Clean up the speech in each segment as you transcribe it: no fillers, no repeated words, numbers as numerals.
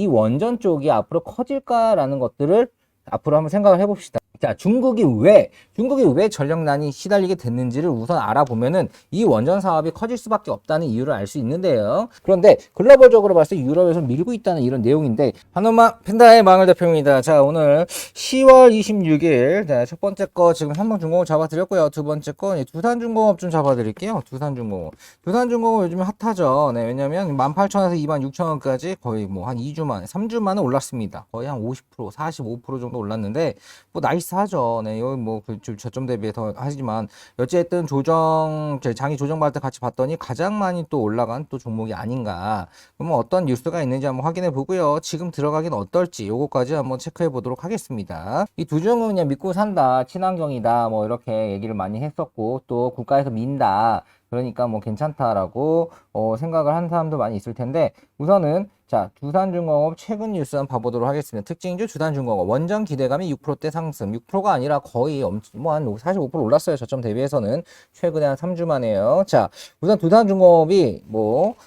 이 원전 쪽이 앞으로 커질까라는 것들을 앞으로 한번 생각을 해봅시다. 자, 중국이 왜 전력난이 시달리게 됐는지를 우선 알아보면은 이 원전 사업이 커질 수밖에 없다는 이유를 알 수 있는데요. 그런데 글로벌적으로 봤을 때 유럽에서 밀고 있다는 이런 내용인데, 한엄마 펜다의 망을 대표입니다. 자, 오늘 10월 26일 첫 번째 거 지금 현망중공업 잡아드렸고요. 두 번째 거 두산중공업 좀 잡아드릴게요. 두산중공업 요즘 핫하죠. 네, 왜냐면 18,000원에서 26,000원까지 거의 뭐 한 2주 만에 3주 만에 올랐습니다. 거의 한 50% 45% 정도 올랐는데 뭐 나이스하죠. 네, 여기 뭐 저점 대비해서 하지만 어쨌든 장이 조정받을 때 같이 봤더니 가장 많이 또 올라간 또 종목이 아닌가. 그러면 어떤 뉴스가 있는지 한번 확인해 보고요. 지금 들어가긴 어떨지 요거까지 한번 체크해 보도록 하겠습니다. 이 두 종은 그냥 믿고 산다, 친환경이다, 뭐 이렇게 얘기를 많이 했었고 또 국가에서 민다. 그러니까 뭐 괜찮다라고 생각을 한 사람도 많이 있을 텐데, 우선은 자, 두산중공업 최근 뉴스 한번 봐보도록 하겠습니다. 특징주 두산중공업 원전 기대감이 6%대 상승, 6%가 아니라 거의 뭐 한 45% 올랐어요. 저점 대비해서는 최근에 한 3주 만에요. 자, 우선 두산중공업이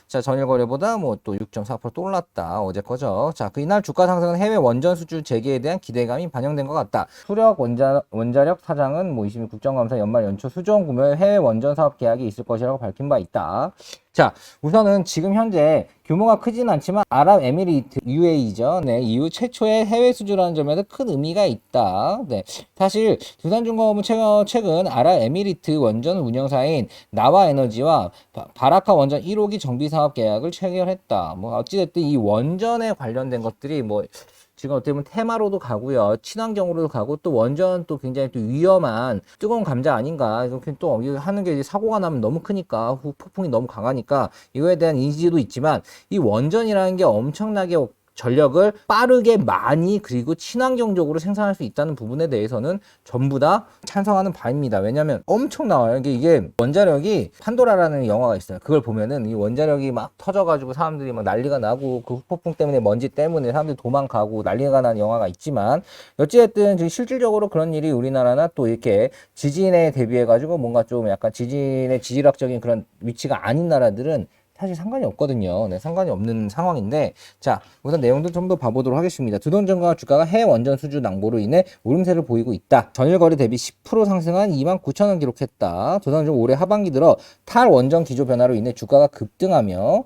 자, 전일 거래보다 또 6.4% 또 올랐다. 어제 거죠. 자, 이날 주가 상승은 해외 원전 수주 재개에 대한 기대감이 반영된 것 같다. 수력 원자력 사장은 22 국정감사 연말 연초 수종 구매 해외 원전 사업 계약이 있을 것이라고 밝힌 바 있다. 자, 우선은 지금 현재 규모가 크진 않지만 아랍에미리트 UAE죠. 네, 이후 최초의 해외 수주라는 점에서 큰 의미가 있다. 네, 사실 두산중공업은 최근 아랍에미리트 원전 운영사인 나와에너지와 바라카 원전 1호기 정비 사업 계약을 체결했다. 어찌됐든 이 원전에 관련된 것들이 지금 어떻게 보면 테마로도 가고요, 친환경으로도 가고, 또 원전 또 굉장히 또 위험한 뜨거운 감자 아닌가. 이렇게 또 하는 게 사고가 나면 너무 크니까, 폭풍이 너무 강하니까 이거에 대한 인지도 있지만, 이 원전이라는 게 엄청나게 전력을 빠르게 많이 그리고 친환경적으로 생산할 수 있다는 부분에 대해서는 전부 다 찬성하는 바입니다. 왜냐면 엄청 나와요. 이게 원자력이 판도라라는 영화가 있어요. 그걸 보면은 이 원자력이 막 터져가지고 사람들이 막 난리가 나고, 그 후폭풍 때문에 먼지 때문에 사람들이 도망가고 난리가 나는 영화가 있지만, 어찌됐든 실질적으로 그런 일이 우리나라나 또 이렇게 지진에 대비해가지고 뭔가 좀 약간 지진의 지질학적인 그런 위치가 아닌 나라들은 사실 상관이 없거든요. 네, 상관이 없는 상황인데, 자, 우선 내용도 좀 더 봐보도록 하겠습니다. 두산전과 주가가 해외 원전 수주 낭보로 인해 오름세를 보이고 있다. 전일 거래 대비 10% 상승한 29,000원 기록했다. 두산전 올해 하반기 들어 탈원전 기조 변화로 인해 주가가 급등하며,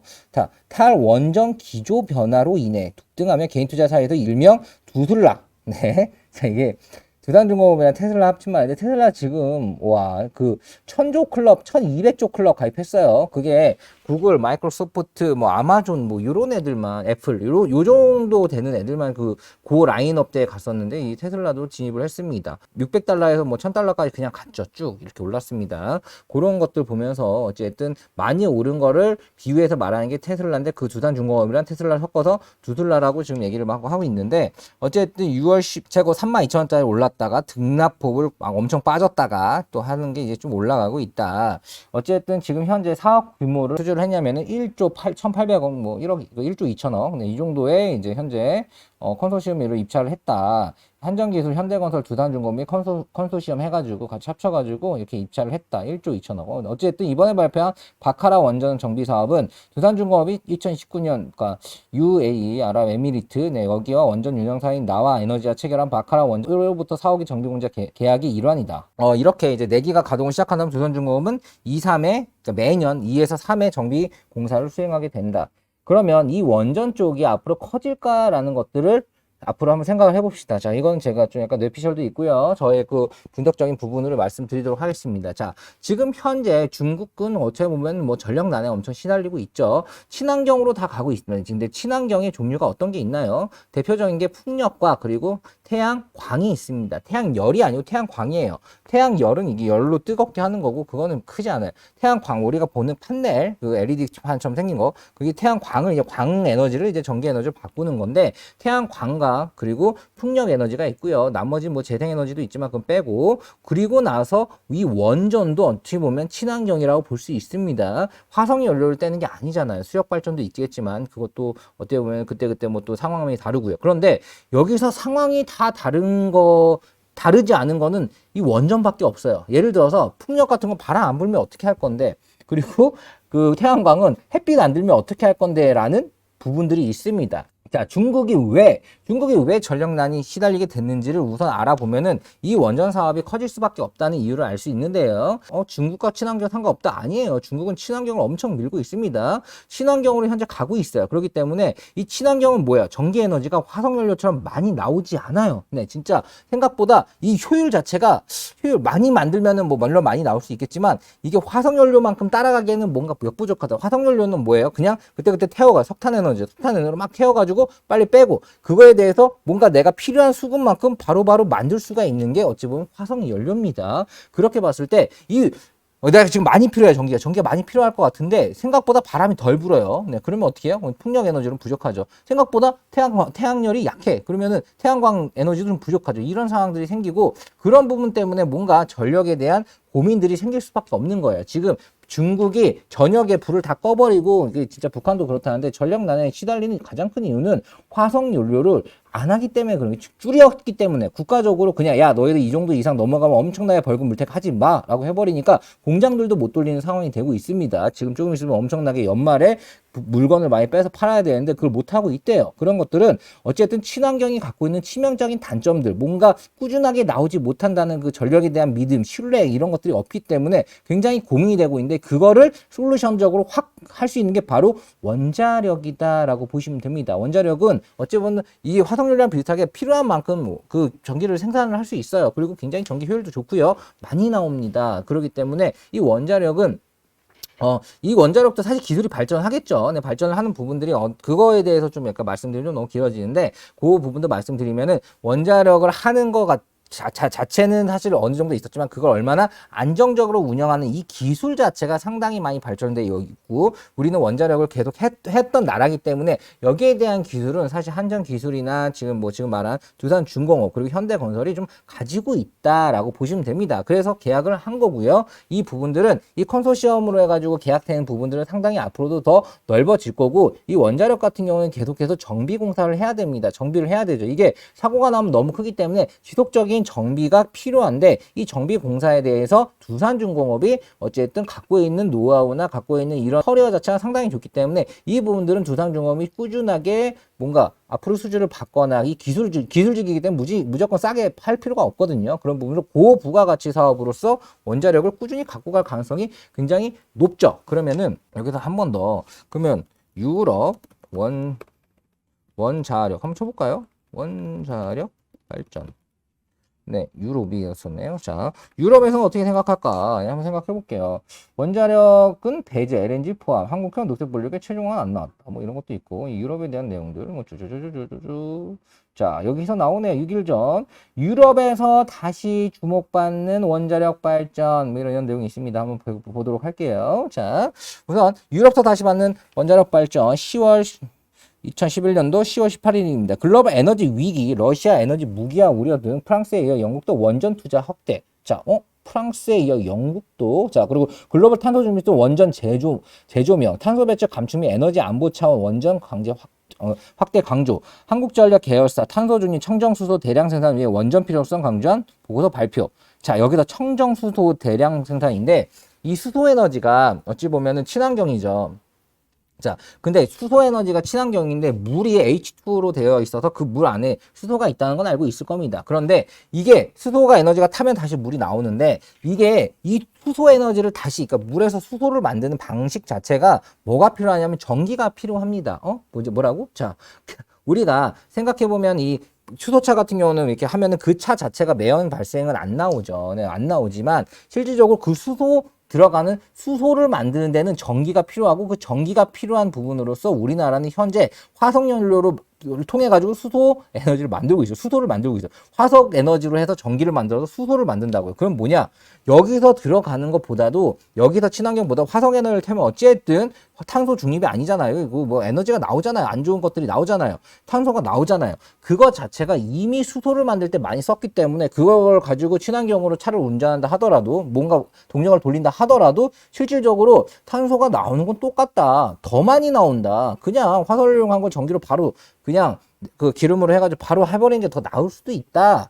탈원전 기조 변화로 인해 급등하며 개인 투자 사이에서 일명 두슬락. 네, 자, 이게 두산중공업이랑 테슬라 합치면 아닌데, 테슬라 지금 1000조 클럽, 1200조 클럽 가입했어요. 그게 구글, 마이크로소프트, 아마존, 요런 애들만, 애플, 요 정도 되는 애들만 고 라인업대에 갔었는데, 이 테슬라도 진입을 했습니다. 600달러에서 1000달러까지 그냥 갔죠. 쭉 이렇게 올랐습니다. 그런 것들 보면서 어쨌든 많이 오른 거를 비유해서 말하는 게 테슬라인데, 그 두산중공업이랑 테슬라를 섞어서 두슬라라고 지금 얘기를 막 하고 있는데, 어쨌든 6월 10 최고 32,000원짜리 올랐다가 등락폭을 막 엄청 빠졌다가 또 하는 게 이제 좀 올라가고 있다. 어쨌든 지금 현재 사업 규모를 수주를 했냐면은 1조 1,800억, 1억, 1조 2천억. 네, 이 정도의 이제 현재 컨소시엄으로 입찰을 했다. 한전기술, 현대건설, 두산중공업이 컨소시엄 해가지고 같이 합쳐가지고 이렇게 입찰을 했다. 1조 2천억 원. 어쨌든 이번에 발표한 바카라 원전 정비 사업은 두산중공업이 2019년, 그러니까 UAE, 아랍에미리트, 네, 여기와 원전 운영사인 나와에너지와 체결한 바카라 원전 1호부터 4호기 정비 공사 계약이 일환이다. 이렇게 이제 4기가 가동을 시작한다면 두산중공업은 2, 3회, 그러니까 매년 2에서 3회 정비 공사를 수행하게 된다. 그러면 이 원전 쪽이 앞으로 커질까라는 것들을 앞으로 한번 생각을 해봅시다. 자, 이건 제가 좀 약간 뇌피셜도 있고요. 저의 분석적인 부분을 말씀드리도록 하겠습니다. 자, 지금 현재 중국은 어떻게 보면 전력난에 엄청 시달리고 있죠. 친환경으로 다 가고 있습니다. 근데 친환경의 종류가 어떤 게 있나요? 대표적인 게 풍력과 그리고 태양광이 있습니다. 태양열이 아니고 태양광이에요. 태양열은 이게 열로 뜨겁게 하는 거고, 그거는 크지 않아요. 태양광, 우리가 보는 판넬, LED판처럼 생긴 거, 그게 태양광을 이제 광 에너지를 이제 전기 에너지로 바꾸는 건데, 태양광과 그리고 풍력 에너지가 있고요. 나머지 재생 에너지도 있지만 그건 빼고, 그리고 나서 이 원전도 어떻게 보면 친환경이라고 볼 수 있습니다. 화석 연료를 떼는 게 아니잖아요. 수력 발전도 있겠지만 그것도 어떻게 보면 그때 또 상황이 다르고요. 그런데 여기서 상황이 다 다르지 않은 거는 이 원전밖에 없어요. 예를 들어서 풍력 같은 거 바람 안 불면 어떻게 할 건데, 그리고 태양광은 햇빛 안 들면 어떻게 할 건데 라는 부분들이 있습니다. 자, 중국이 왜 전력난이 시달리게 됐는지를 우선 알아보면은 이 원전 사업이 커질 수밖에 없다는 이유를 알 수 있는데요. 중국과 친환경 상관없다? 아니에요. 중국은 친환경을 엄청 밀고 있습니다. 친환경으로 현재 가고 있어요. 그렇기 때문에 이 친환경은 뭐야? 전기 에너지가 화석연료처럼 많이 나오지 않아요. 네, 진짜 생각보다 이 효율 자체가 많이 만들면은 뭐 물론 많이 나올 수 있겠지만 이게 화석연료만큼 따라가기에는 뭔가 역부족하다. 화석연료는 뭐예요? 그냥 그때그때 태워가 석탄에너지로 막 태워가지고 빨리 빼고 그거에 대해서 뭔가 내가 필요한 수급만큼 바로바로 만들 수가 있는 게 어찌 보면 화석연료입니다. 그렇게 봤을 때 내가 지금 많이 필요해, 전기가 많이 필요할 것 같은데 생각보다 바람이 덜 불어요. 네, 그러면 어떻게 해요? 풍력 에너지는 부족하죠. 생각보다 태양열이 약해. 그러면은 태양광 에너지도 좀 부족하죠. 이런 상황들이 생기고 그런 부분 때문에 뭔가 전력에 대한 고민들이 생길 수밖에 없는 거예요. 지금 중국이 전역에 불을 다 꺼버리고 이게 진짜 북한도 그렇다는데 전력난에 시달리는 가장 큰 이유는 화석연료를 안 하기 때문에 그런 게 줄였기 때문에 국가적으로 그냥 야 너희들 이 정도 이상 넘어가면 엄청나게 벌금 물택 하지 마 라고 해버리니까 공장들도 못 돌리는 상황이 되고 있습니다. 지금 조금 있으면 엄청나게 연말에 물건을 많이 빼서 팔아야 되는데 그걸 못하고 있대요. 그런 것들은 어쨌든 친환경이 갖고 있는 치명적인 단점들 뭔가 꾸준하게 나오지 못한다는 그 전력에 대한 믿음, 신뢰 이런 것들이 없기 때문에 굉장히 고민이 되고 있는데 그거를 솔루션적으로 확 할 수 있는 게 바로 원자력이다라고 보시면 됩니다. 원자력은 어찌 보면 이 화석연료랑 비슷하게 필요한 만큼 그 전기를 생산을 할 수 있어요. 그리고 굉장히 전기 효율도 좋고요. 많이 나옵니다. 그렇기 때문에 이 원자력은 이 원자력도 사실 기술이 발전하겠죠. 네, 발전을 하는 부분들이 그거에 대해서 좀 약간 말씀드리면 너무 길어지는데 그 부분도 말씀드리면은 원자력을 하는 거 자체는 사실 어느 정도 있었지만 그걸 얼마나 안정적으로 운영하는 이 기술 자체가 상당히 많이 발전되어 있고 우리는 원자력을 계속 했던 나라기 때문에 여기에 대한 기술은 사실 한전 기술이나 지금 말한 두산중공업 그리고 현대건설이 좀 가지고 있다라고 보시면 됩니다. 그래서 계약을 한 거고요. 이 부분들은 이 컨소시엄으로 해가지고 계약되는 부분들은 상당히 앞으로도 더 넓어질 거고 이 원자력 같은 경우는 계속해서 정비 공사를 해야 됩니다. 정비를 해야 되죠. 이게 사고가 나면 너무 크기 때문에 지속적인 정비가 필요한데 이 정비 공사에 대해서 두산중공업이 어쨌든 갖고 있는 노하우나 갖고 있는 이런 커리어 자체가 상당히 좋기 때문에 이 부분들은 두산중공업이 꾸준하게 뭔가 앞으로 수주를 받거나 이 기술직이기 때문에 무조건 싸게 팔 필요가 없거든요. 그런 부분으로 고부가가치 사업으로서 원자력을 꾸준히 갖고 갈 가능성이 굉장히 높죠. 그러면은 여기서 한 번 더 그러면 유럽 원자력 한번 쳐볼까요? 원자력 발전. 네, 유럽이었었네요. 자, 유럽에서는 어떻게 생각할까? 한번 생각해 볼게요. 원자력은 배제, LNG 포함, 한국형 녹색본력의 최종안 안 나왔다. 뭐 이런 것도 있고, 이 유럽에 대한 내용들, 자, 여기서 나오네요. 6일 전. 유럽에서 다시 주목받는 원자력 발전, 뭐 이런 내용이 있습니다. 한번 보도록 할게요. 자, 우선 유럽에서 다시 받는 원자력 발전 2011년도 10월 18일입니다. 글로벌 에너지 위기, 러시아 에너지 무기화 우려 등 프랑스에 이어 영국도 원전 투자 확대. 자, 프랑스에 이어 영국도. 자, 그리고 글로벌 탄소 중립 도 원전 제조명, 탄소 배출 감축 및 에너지 안보 차원 원전 강제 확대 강조. 한국전력 계열사 탄소 중립 청정수소 대량 생산 위해 원전 필요성 강조한 보고서 발표. 자, 여기서 청정수소 대량 생산인데 이 수소 에너지가 어찌 보면은 친환경이죠. 자, 근데 수소 에너지가 친환경인데 물이 H2로 되어 있어서 그 물 안에 수소가 있다는 건 알고 있을 겁니다. 그런데 이게 수소가 에너지가 타면 다시 물이 나오는데 이게 이 수소 에너지를 다시 그러니까 물에서 수소를 만드는 방식 자체가 뭐가 필요하냐면 전기가 필요합니다. 뭐라고? 자, 우리가 생각해 보면 이 수소차 같은 경우는 이렇게 하면은 그 차 자체가 매연 발생은 안 나오죠. 네, 안 나오지만 실질적으로 그 들어가는 수소를 만드는 데는 전기가 필요하고 그 전기가 필요한 부분으로서 우리나라는 현재 화석연료로 통해 가지고 수소 에너지를 만들고 있어요. 수소를 만들고 있어요. 화석 에너지로 해서 전기를 만들어서 수소를 만든다고요. 그럼 뭐냐? 여기서 들어가는 것보다도 여기서 친환경보다 화석 에너지를 태우면 어쨌든 탄소 중립이 아니잖아요. 뭐 에너지가 나오잖아요. 안 좋은 것들이 나오잖아요. 탄소가 나오잖아요. 그거 자체가 이미 수소를 만들 때 많이 썼기 때문에 그걸 가지고 친환경으로 차를 운전한다 하더라도 뭔가 동력을 돌린다 하더라도 실질적으로 탄소가 나오는 건 똑같다. 더 많이 나온다. 그냥 화석연료한 걸 전기로 바로 그냥 그 기름으로 해가지고 바로 해버리는 게 더 나을 수도 있다.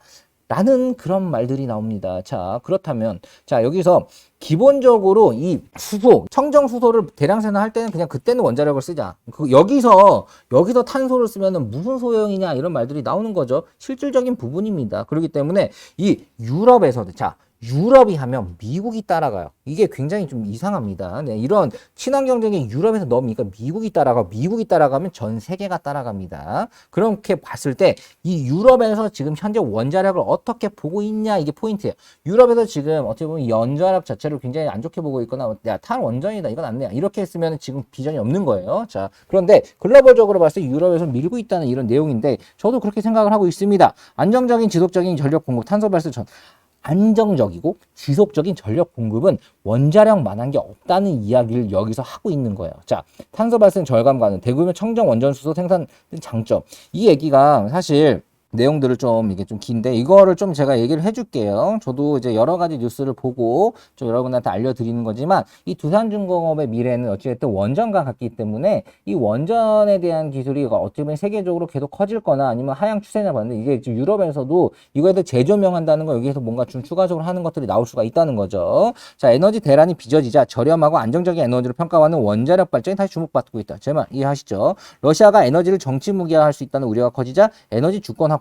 라는 그런 말들이 나옵니다. 자, 그렇다면, 자, 여기서 기본적으로 이 수소, 청정 수소를 대량생산할 때는 그냥 그때는 원자력을 쓰자. 여기서 탄소를 쓰면은 무슨 소용이냐 이런 말들이 나오는 거죠. 실질적인 부분입니다. 그렇기 때문에 이 유럽에서도, 자, 유럽이 하면 미국이 따라가요. 이게 굉장히 좀 이상합니다. 네, 이런 친환 경쟁에 유럽에서 넣으니까 미국이 따라가면 전 세계가 따라갑니다. 그렇게 봤을 때 이 유럽에서 지금 현재 원자력을 어떻게 보고 있냐 이게 포인트예요. 유럽에서 지금 어떻게 보면 원자력 자체를 굉장히 안 좋게 보고 있거나 야, 탈원전이다 이건 안 돼. 이렇게 했으면 지금 비전이 없는 거예요. 자, 그런데 글로벌적으로 봤을 때 유럽에서 밀고 있다는 이런 내용인데 저도 그렇게 생각을 하고 있습니다. 안정적인 지속적인 전력 공급, 탄소 발생 전 안정적이고 지속적인 전력 공급은 원자력만한 게 없다는 이야기를 여기서 하고 있는 거예요. 자, 탄소 발생 절감 가능, 대규모 청정 원전 수소 생산 장점. 이 얘기가 사실 내용들을 좀 이게 좀 긴데 이거를 좀 제가 얘기를 해줄게요. 저도 이제 여러 가지 뉴스를 보고 좀 여러분한테 알려드리는 거지만 이 두산중공업의 미래는 어찌됐든 원전과 같기 때문에 이 원전에 대한 기술이 어찌 보면 세계적으로 계속 커질 거나 아니면 하향 추세냐 봤는데 이게 지금 유럽에서도 이거에 대해 재조명한다는 거 여기에서 뭔가 좀 추가적으로 하는 것들이 나올 수가 있다는 거죠. 자, 에너지 대란이 빚어지자 저렴하고 안정적인 에너지를 평가받는 원자력 발전이 다시 주목받고 있다. 제 말 이해하시죠? 러시아가 에너지를 정치 무기화할 수 있다는 우려가 커지자 에너지 주권 확보.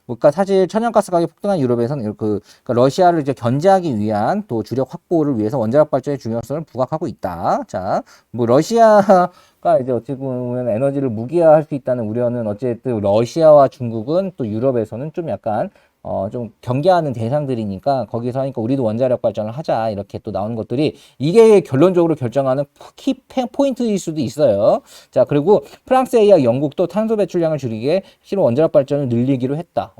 그러니까 사실 천연가스 가격이 폭등한 유럽에서는 그러니까 러시아를 이제 견제하기 위한 또 주력 확보를 위해서 원자력 발전의 중요성을 부각하고 있다. 자, 뭐 러시아가 이제 어찌 보면 에너지를 무기화할 수 있다는 우려는 어쨌든 러시아와 중국은 또 유럽에서는 좀 약간 좀 경계하는 대상들이니까 거기서 하니까 우리도 원자력 발전을 하자 이렇게 또 나오는 것들이 이게 결론적으로 결정하는 키 포인트일 수도 있어요. 자, 그리고 프랑스에 이어 영국도 탄소 배출량을 줄이기에 실은 원자력 발전을 늘리기로 했다.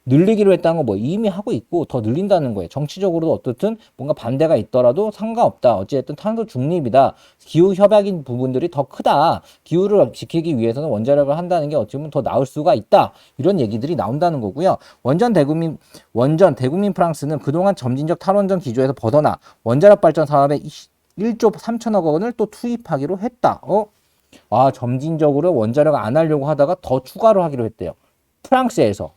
늘리기로 했다는 거 뭐 이미 하고 있고 더 늘린다는 거예요. 정치적으로도 어떻든 뭔가 반대가 있더라도 상관없다. 어쨌든 탄소 중립이다. 기후 협약인 부분들이 더 크다. 기후를 지키기 위해서는 원자력을 한다는 게 어찌 보면 더 나을 수가 있다. 이런 얘기들이 나온다는 거고요. 대국민 프랑스는 그동안 점진적 탈원전 기조에서 벗어나 원자력 발전 사업에 1조 3천억 원을 또 투입하기로 했다. 점진적으로 원자력 안 하려고 하다가 더 추가로 하기로 했대요. 프랑스에서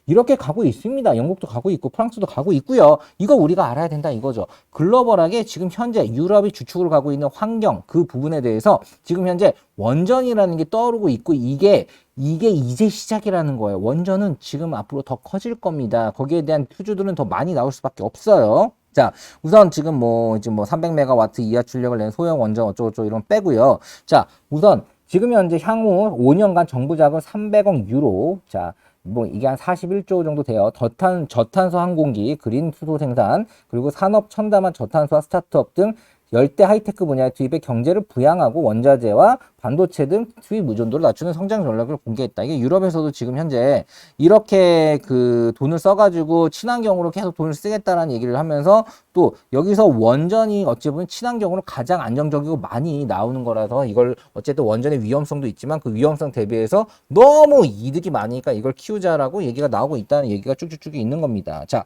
이렇게 가고 있습니다. 영국도 가고 있고 프랑스도 가고 있고요. 이거 우리가 알아야 된다 이거죠. 글로벌하게 지금 현재 유럽이 주축으로 가고 있는 환경 그 부분에 대해서 지금 현재 원전이라는 게 떠오르고 있고 이게 이제 시작이라는 거예요. 원전은 지금 앞으로 더 커질 겁니다. 거기에 대한 투주들은 더 많이 나올 수밖에 없어요. 자, 우선 지금 300메가와트 이하 출력을 낸 소형 원전 어쩌고저쩌고 이런 빼고요. 자, 우선 지금 현재 향후 5년간 정부 자금 300억 유로. 자, 이게 한 41조 정도 돼요. 저탄소 항공기, 그린 수소 생산, 그리고 산업 첨단화 저탄소와 스타트업 등 열대 하이테크 분야의 투입에 경제를 부양하고 원자재와 반도체 등 수입 의존도를 낮추는 성장 전략을 공개했다. 이게 유럽에서도 지금 현재 이렇게 그 돈을 써가지고 친환경으로 계속 돈을 쓰겠다라는 얘기를 하면서 또 여기서 원전이 어찌 보면 친환경으로 가장 안정적이고 많이 나오는 거라서 이걸 어쨌든 원전의 위험성도 있지만 그 위험성 대비해서 너무 이득이 많으니까 이걸 키우자라고 얘기가 나오고 있다는 얘기가 쭉쭉쭉 있는 겁니다. 자,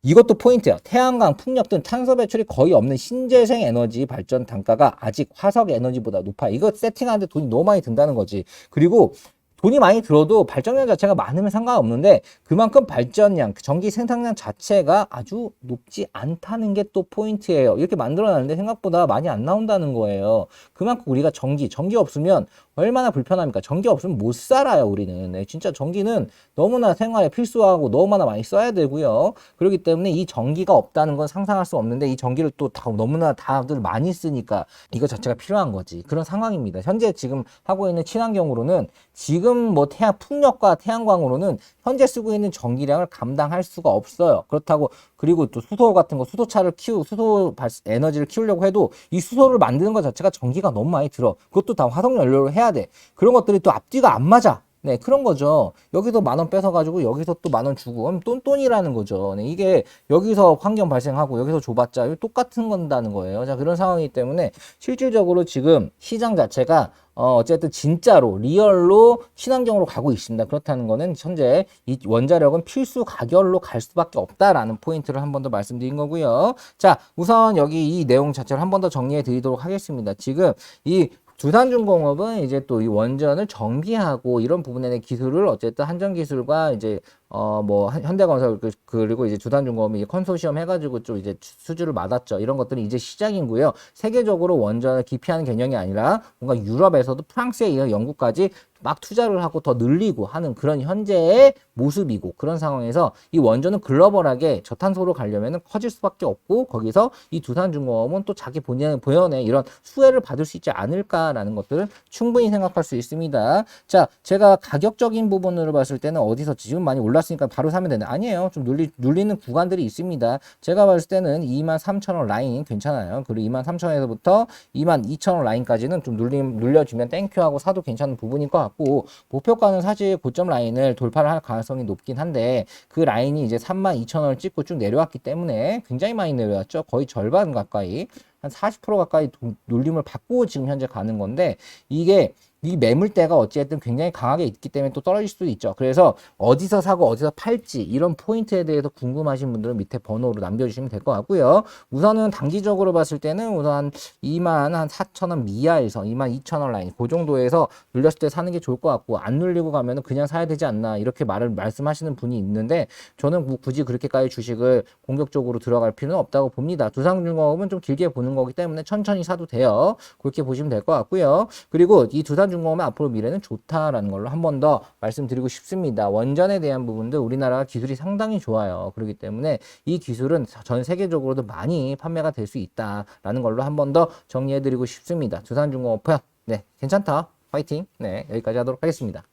이것도 포인트야. 태양광, 풍력 등 탄소 배출이 거의 없는 신재생 에너지 발전 단가가 아직 화석 에너지보다 높아. 이거 세팅하는데 돈이 너무 많이 든다는 거지. 그리고 돈이 많이 들어도 발전량 자체가 많으면 상관없는데 그만큼 발전량, 전기 생산량 자체가 아주 높지 않다는 게 또 포인트예요. 이렇게 만들어놨는데 생각보다 많이 안 나온다는 거예요. 그만큼 우리가 전기 없으면 얼마나 불편합니까? 전기 없으면 못 살아요, 우리는. 네, 진짜 전기는 너무나 생활에 필수하고 너무나 많이 써야 되고요. 그렇기 때문에 이 전기가 없다는 건 상상할 수 없는데 이 전기를 또 너무나 다들 많이 쓰니까 이거 자체가 필요한 거지. 그런 상황입니다. 현재 지금 하고 있는 친환경으로는 지금 풍력과 태양광으로는 현재 쓰고 있는 전기량을 감당할 수가 없어요. 그렇다고 그리고 또 수소 같은 거 수소 에너지를 키우려고 해도 이 수소를 만드는 것 자체가 전기가 너무 많이 들어. 그것도 다 화석 연료로 해야 돼. 그런 것들이 또 앞뒤가 안 맞아. 네, 그런 거죠. 여기서 10,000원 뺏어가지고 여기서 또 10,000원 주고 그럼 똔똔이라는 거죠. 네, 이게 여기서 환경 발생하고 여기서 줘봤자 똑같은 건다는 거예요. 자, 그런 상황이기 때문에 실질적으로 지금 시장 자체가 어쨌든 진짜로 리얼로 친환경으로 가고 있습니다. 그렇다는 거는 현재 이 원자력은 필수 가결로 갈 수밖에 없다라는 포인트를 한 번 더 말씀드린 거고요. 자, 우선 여기 이 내용 자체를 한 번 더 정리해 드리도록 하겠습니다. 지금 이 두산중공업은 이제 또 이 원전을 정비하고 이런 부분에 대한 기술을 어쨌든 한전 기술과 이제 뭐 현대건설 그리고 이제 두산중공업이 컨소시엄 해가지고 좀 이제 수주를 받았죠. 이런 것들이 이제 시작이고요. 세계적으로 원전을 기피하는 개념이 아니라 뭔가 유럽에서도 프랑스에 이어 영국까지 막 투자를 하고 더 늘리고 하는 그런 현재의 모습이고, 그런 상황에서 이 원전은 글로벌하게 저탄소로 가려면 커질 수밖에 없고, 거기서 이 두산중공업은 또 자기 본연의 이런 수혜를 받을 수 있지 않을까라는 것들을 충분히 생각할 수 있습니다. 자, 제가 가격적인 부분으로 봤을 때는 어디서 지금 많이 올랐으니까 바로 사면 되는데, 아니에요. 좀 눌리는 구간들이 있습니다. 제가 봤을 때는 23,000원 라인 괜찮아요. 그리고 23,000원에서부터 22,000원 라인까지는 좀 눌려주면 땡큐하고 사도 괜찮은 부분일 것 같고, 목표가는 사실 고점 라인을 돌파를 할 가능성이 높긴 한데, 그 라인이 이제 32,000원을 찍고 쭉 내려왔기 때문에 굉장히 많이 내려왔죠. 거의 절반 가까이, 한 40% 가까이 눌림을 받고 지금 현재 가는 건데, 이게 이 매물대가 어찌됐든 굉장히 강하게 있기 때문에 또 떨어질 수도 있죠. 그래서 어디서 사고 어디서 팔지, 이런 포인트에 대해서 궁금하신 분들은 밑에 번호로 남겨주시면 될 것 같고요. 우선은 단기적으로 봤을 때는 우선 24,000원 미하에서 22,000원 라인, 그 정도에서 눌렸을 때 사는 게 좋을 것 같고, 안 눌리고 가면은 그냥 사야 되지 않나, 이렇게 말씀하시는 분이 있는데, 저는 뭐 굳이 그렇게까지 주식을 공격적으로 들어갈 필요는 없다고 봅니다. 두산중공업은 좀 길게 보는 거기 때문에 천천히 사도 돼요. 그렇게 보시면 될 것 같고요. 그리고 이 두산중공업의 앞으로 미래는 좋다라는 걸로 한 번 더 말씀드리고 싶습니다. 원전에 대한 부분도 우리나라가 기술이 상당히 좋아요. 그렇기 때문에 이 기술은 전 세계적으로도 많이 판매가 될 수 있다라는 걸로 한 번 더 정리해드리고 싶습니다. 두산중공업, 네, 괜찮다. 파이팅. 네, 여기까지 하도록 하겠습니다.